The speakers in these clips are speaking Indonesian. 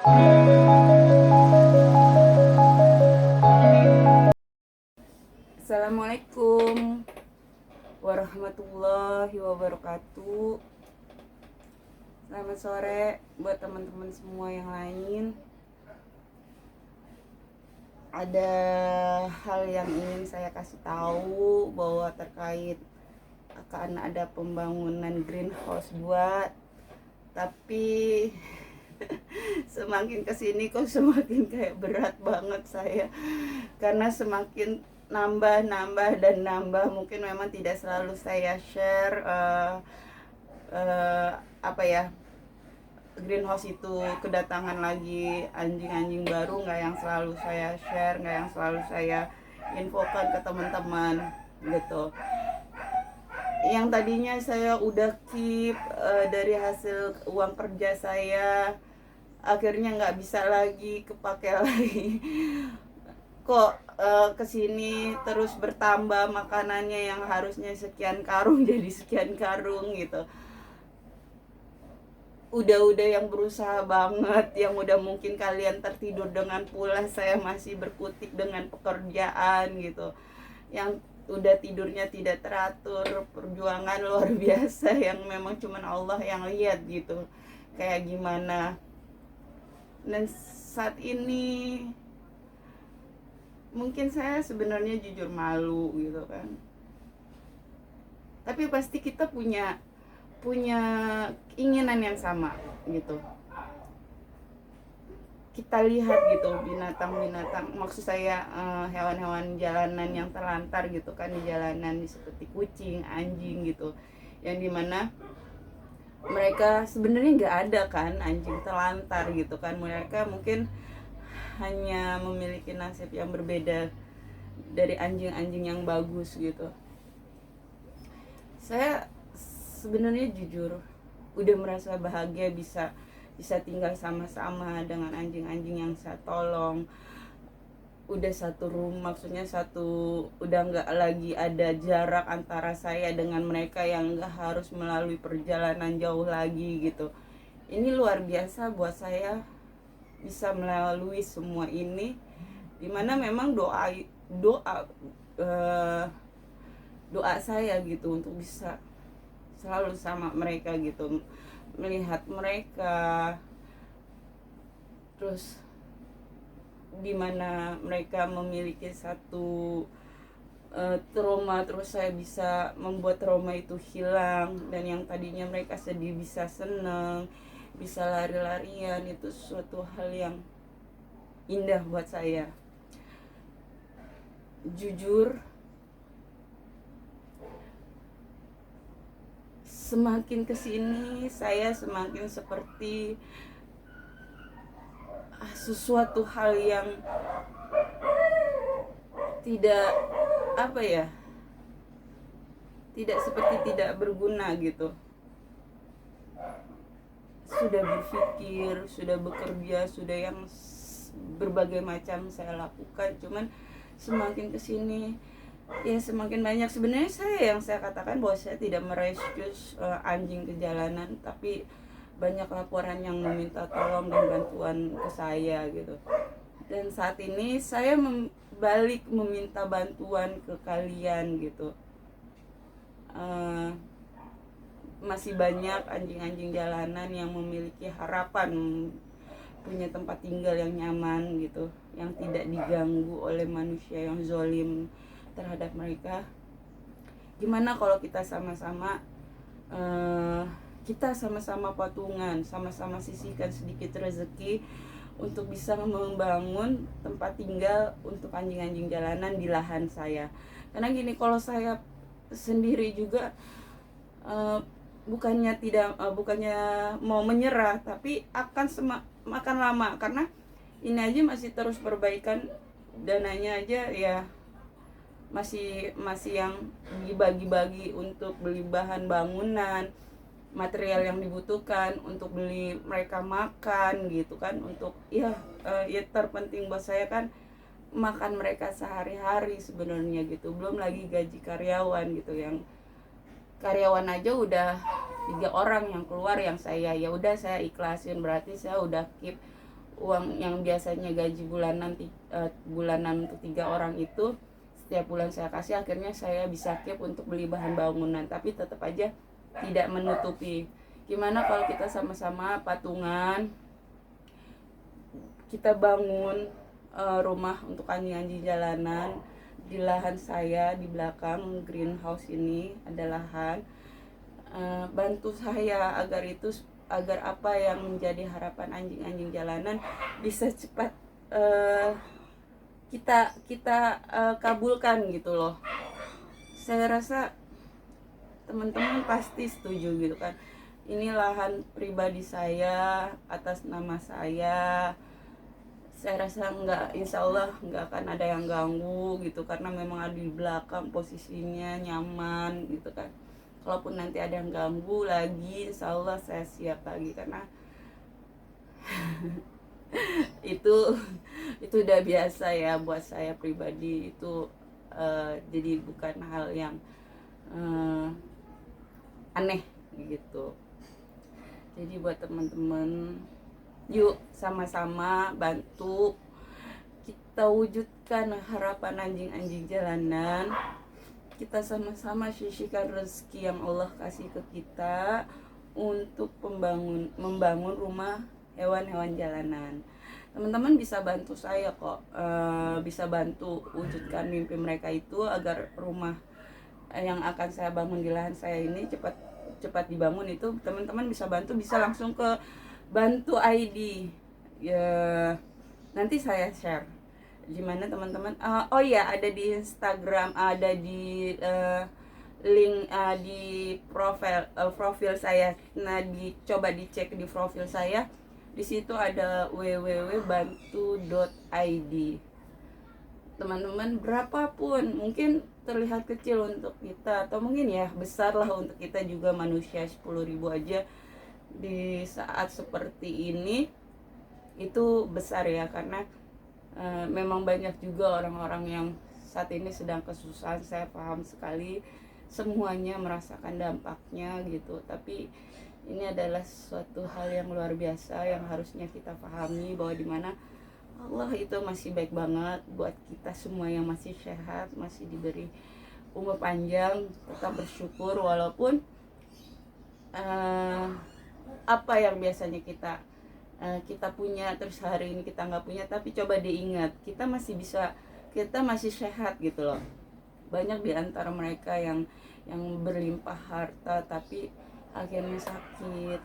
Assalamualaikum warahmatullahi wabarakatuh. Selamat sore buat teman-teman semua yang lain. Ada hal yang ingin saya kasih tahu bahwa terkait akan ada pembangunan greenhouse buat, tapi semakin kesini kok semakin kayak berat banget saya, karena semakin nambah dan nambah. Mungkin memang tidak selalu saya share apa ya, greenhouse itu kedatangan lagi anjing-anjing baru, nggak yang selalu saya share, nggak yang selalu saya infokan ke teman-teman gitu. Yang tadinya saya udah keep dari hasil uang kerja saya, akhirnya nggak bisa lagi kepake lagi. Kok kesini terus bertambah makanannya, yang harusnya sekian karung jadi sekian karung gitu. Udah yang berusaha banget, yang udah mungkin kalian tertidur dengan pulas, saya masih berkutik dengan pekerjaan gitu. Yang udah tidurnya tidak teratur, perjuangan luar biasa yang memang cuman Allah yang lihat gitu kayak gimana. Dan saat ini mungkin saya sebenarnya jujur malu gitu kan, tapi pasti kita punya keinginan yang sama gitu. Kita lihat gitu binatang-binatang, maksud saya hewan-hewan jalanan yang terlantar gitu kan di jalanan, seperti kucing, anjing gitu, yang dimana mereka sebenarnya nggak ada kan anjing terlantar gitu kan. Mereka mungkin hanya memiliki nasib yang berbeda dari anjing-anjing yang bagus gitu. Saya sebenarnya jujur udah merasa bahagia bisa tinggal sama-sama dengan anjing-anjing yang saya tolong. Udah satu rumah, maksudnya udah nggak lagi ada jarak antara saya dengan mereka yang nggak harus melalui perjalanan jauh lagi gitu. Ini luar biasa buat saya bisa melalui semua ini, dimana memang doa doa saya gitu untuk bisa selalu sama mereka gitu, melihat mereka, terus dimana mereka memiliki satu trauma, terus saya bisa membuat trauma itu hilang, dan yang tadinya mereka sedih bisa seneng, bisa lari-larian. Itu suatu hal yang indah buat saya. Jujur semakin kesini saya semakin seperti sesuatu hal yang tidak, apa ya, tidak seperti tidak berguna gitu. Sudah berpikir, sudah bekerja, sudah yang berbagai macam saya lakukan, cuman semakin kesini ya semakin banyak. Sebenarnya yang saya katakan bahwa saya tidak merescue anjing ke jalanan, tapi banyak laporan yang meminta tolong dan bantuan ke saya gitu. Dan saat ini saya balik meminta bantuan ke kalian gitu. Masih banyak anjing-anjing jalanan yang memiliki harapan punya tempat tinggal yang nyaman gitu, yang tidak diganggu oleh manusia yang zolim terhadap mereka. Gimana kalau kita sama-sama patungan, sama-sama sisihkan sedikit rezeki untuk bisa membangun tempat tinggal untuk anjing-anjing jalanan di lahan saya. Karena gini, kalau saya sendiri juga bukannya mau menyerah, tapi akan lama, karena ini aja masih terus perbaikan, dananya aja ya masih yang dibagi-bagi untuk beli bahan bangunan, material yang dibutuhkan untuk beli mereka makan gitu kan, untuk ya terpenting buat saya kan makan mereka sehari-hari sebenarnya gitu. Belum lagi gaji karyawan gitu, yang karyawan aja udah 3 orang yang keluar, yang saya ya udah saya ikhlasin, berarti saya udah keep uang yang biasanya gaji bulanan untuk 3 orang itu setiap bulan saya kasih, akhirnya saya bisa keep untuk beli bahan bangunan, tapi tetap aja tidak menutupi. Gimana kalau kita sama-sama patungan, kita bangun rumah untuk anjing-anjing jalanan di lahan saya di belakang greenhouse ini ada lahan. Bantu saya agar apa yang menjadi harapan anjing-anjing jalanan bisa cepat kita kabulkan gitu loh. Saya rasa teman-teman pasti setuju gitu kan. Ini lahan pribadi saya atas nama saya rasa insya Allah nggak akan ada yang ganggu gitu, karena memang ada di belakang, posisinya nyaman gitu kan. Kalaupun nanti ada yang ganggu lagi, insya Allah saya siap lagi, karena itu udah biasa ya buat saya pribadi. Itu jadi bukan hal yang aneh gitu. Jadi buat teman-teman, yuk sama-sama bantu kita wujudkan harapan anjing-anjing jalanan. Kita sama-sama sisihkan rezeki yang Allah kasih ke kita untuk membangun rumah hewan-hewan jalanan. Teman-teman bisa bantu saya kok, bisa bantu wujudkan mimpi mereka itu agar rumah yang akan saya bangun di lahan saya ini cepat dibangun. Itu teman-teman bisa bantu, bisa langsung ke Bantu ID ya, nanti saya share gimana teman-teman. Oh ya, ada di Instagram, ada di link di profil saya. Nah, coba dicek di profil saya, di situ ada www.bantu.id. Teman-teman, berapapun mungkin terlihat kecil untuk kita, atau mungkin ya besar lah untuk kita juga, manusia 10.000 aja di saat seperti ini itu besar ya, karena memang banyak juga orang-orang yang saat ini sedang kesusahan. Saya paham sekali, semuanya merasakan dampaknya gitu, tapi ini adalah suatu hal yang luar biasa yang harusnya kita pahami, bahwa dimana Allah itu masih baik banget buat kita semua yang masih sehat, masih diberi umur panjang. Tetap bersyukur walaupun apa yang biasanya kita punya terus hari ini kita nggak punya, tapi coba diingat kita masih sehat gitu loh. Banyak di antara mereka yang berlimpah harta tapi akhirnya sakit,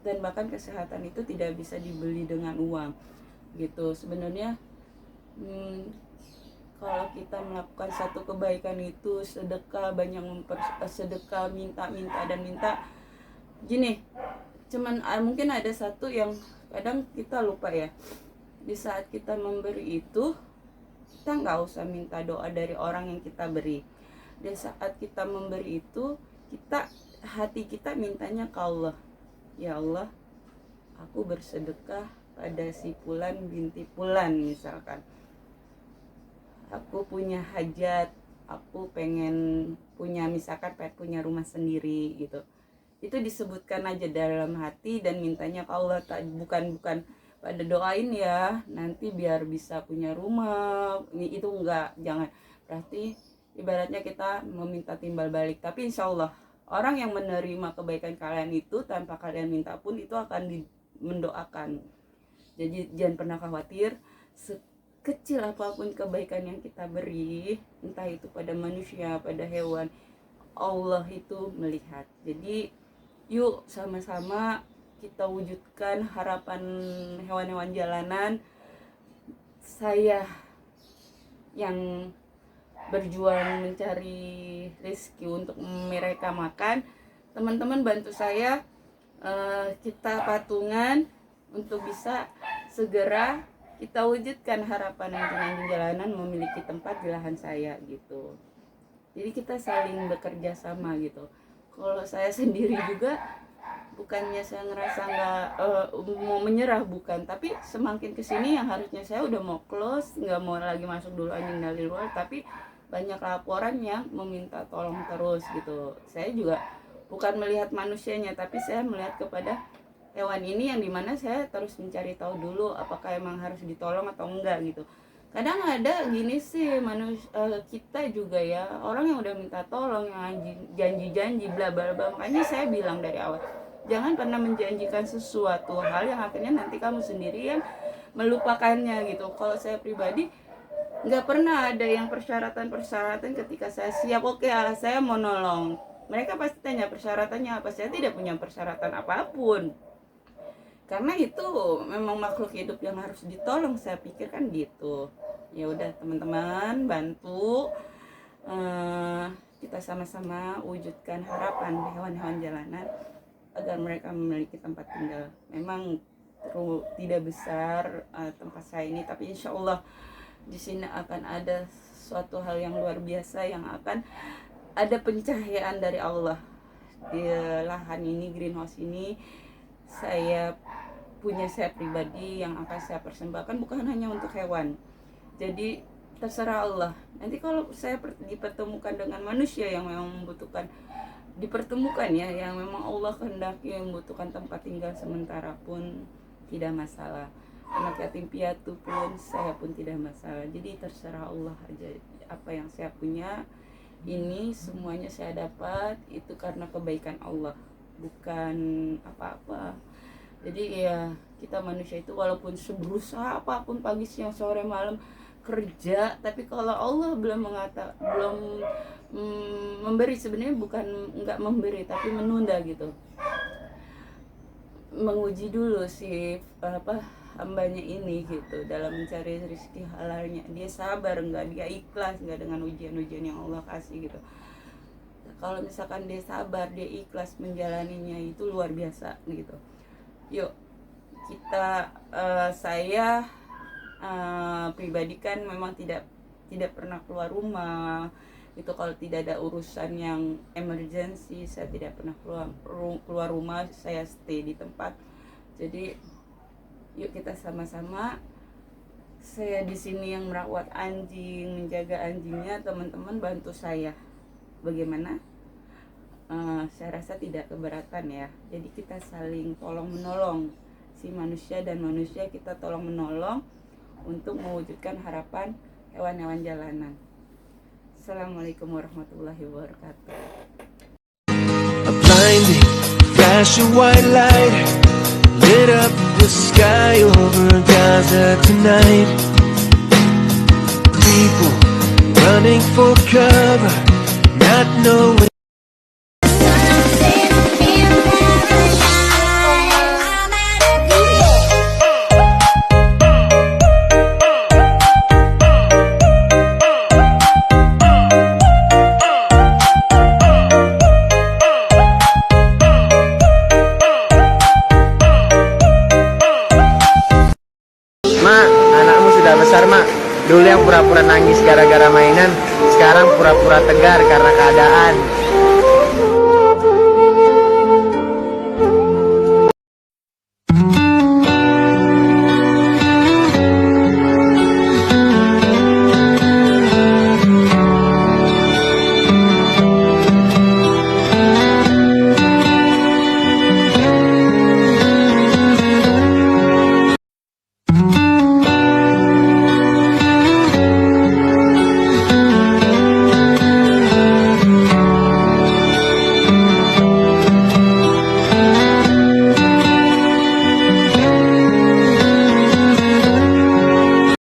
dan bahkan kesehatan itu tidak bisa dibeli dengan uang gitu. Sebenarnya kalau kita melakukan satu kebaikan itu sedekah, banyak sedekah, minta dan minta gini. Cuman mungkin ada satu yang kadang kita lupa ya, di saat kita memberi itu kita nggak usah minta doa dari orang yang kita beri. Di saat kita memberi itu, hati kita mintanya ke Allah, ya Allah, aku bersedekah pada si Fulan binti Fulan misalkan, aku punya hajat, aku pengen punya punya rumah sendiri gitu. Itu disebutkan aja dalam hati dan mintanya ke Allah, bukan pada doain ya nanti biar bisa punya rumah. Itu enggak, jangan. Berarti ibaratnya kita meminta timbal balik. Tapi insya Allah orang yang menerima kebaikan kalian itu tanpa kalian minta pun itu akan mendoakan. Jadi jangan pernah khawatir, sekecil apapun kebaikan yang kita beri, entah itu pada manusia, pada hewan, Allah itu melihat. Jadi yuk sama-sama kita wujudkan harapan hewan-hewan jalanan. Saya yang berjuang mencari rezeki untuk mereka makan, teman-teman bantu saya, kita patungan untuk bisa segera kita wujudkan harapan anjing-anjing jalanan memiliki tempat di lahan saya gitu. Jadi kita saling bekerja sama gitu. Kalau saya sendiri juga bukannya saya ngerasa mau menyerah, bukan, tapi semakin kesini yang harusnya saya udah mau close, nggak mau lagi masuk dulu anjing dari luar, tapi banyak laporan yang meminta tolong terus gitu. Saya juga bukan melihat manusianya, tapi saya melihat kepada hewan ini yang dimana saya terus mencari tahu dulu apakah emang harus ditolong atau enggak gitu. Kadang ada gini sih manusia, kita juga ya, orang yang udah minta tolong, yang janji-janji bla bla bla. Makanya saya bilang dari awal, jangan pernah menjanjikan sesuatu hal yang akhirnya nanti kamu sendiri yang melupakannya gitu. Kalau saya pribadi nggak pernah ada yang persyaratan ketika saya siap, oke, saya mau nolong. Mereka pasti tanya persyaratannya apa. Saya tidak punya persyaratan apapun, karena itu memang makhluk hidup yang harus ditolong, saya pikir kan gitu. Ya udah teman-teman, bantu kita sama-sama wujudkan harapan hewan-hewan jalanan agar mereka memiliki tempat tinggal. Memang tidak besar tempat saya ini, tapi insya Allah di sini akan ada suatu hal yang luar biasa, yang akan ada pencahayaan dari Allah di lahan ini, greenhouse ini. Saya pribadi yang akan saya persembahkan bukan hanya untuk hewan. Jadi terserah Allah. Nanti kalau saya dipertemukan dengan manusia yang memang membutuhkan, dipertemukan ya, yang memang Allah kehendaki yang membutuhkan tempat tinggal sementara pun tidak masalah. Anak yatim piatu pun saya pun tidak masalah. Jadi terserah Allah aja. Apa yang saya punya ini semuanya saya dapat itu karena kebaikan Allah, bukan apa-apa. Jadi ya, kita manusia itu walaupun berusaha apapun, pagi siang sore malam kerja, tapi kalau Allah belum memberi, sebenarnya bukan nggak memberi tapi menunda gitu, menguji dulu si hambanya ini gitu dalam mencari rezeki halalnya. Dia sabar nggak, dia ikhlas nggak dengan ujian-ujian yang Allah kasih gitu. Kalau misalkan dia sabar, dia ikhlas menjalaninya, itu luar biasa gitu. Yuk kita, saya pribadi kan memang tidak pernah keluar rumah itu. Kalau tidak ada urusan yang emergency, saya tidak pernah keluar rumah, saya stay di tempat. Jadi yuk kita sama-sama, saya di sini yang merawat anjing, menjaga anjingnya, teman-teman bantu saya. Bagaimana? Saya rasa tidak keberatan ya. Jadi kita saling tolong menolong, si manusia dan manusia kita tolong menolong untuk mewujudkan harapan hewan-hewan jalanan. Assalamualaikum warahmatullahi wabarakatuh. A blinding flash of white light lit up the sky over Gaza tonight. People running for cover, not knowing. Mak, anakmu sudah besar, Mak. Dulu yang pura-pura nangis gara-gara mainan, sekarang pura-pura tegar karena keadaan.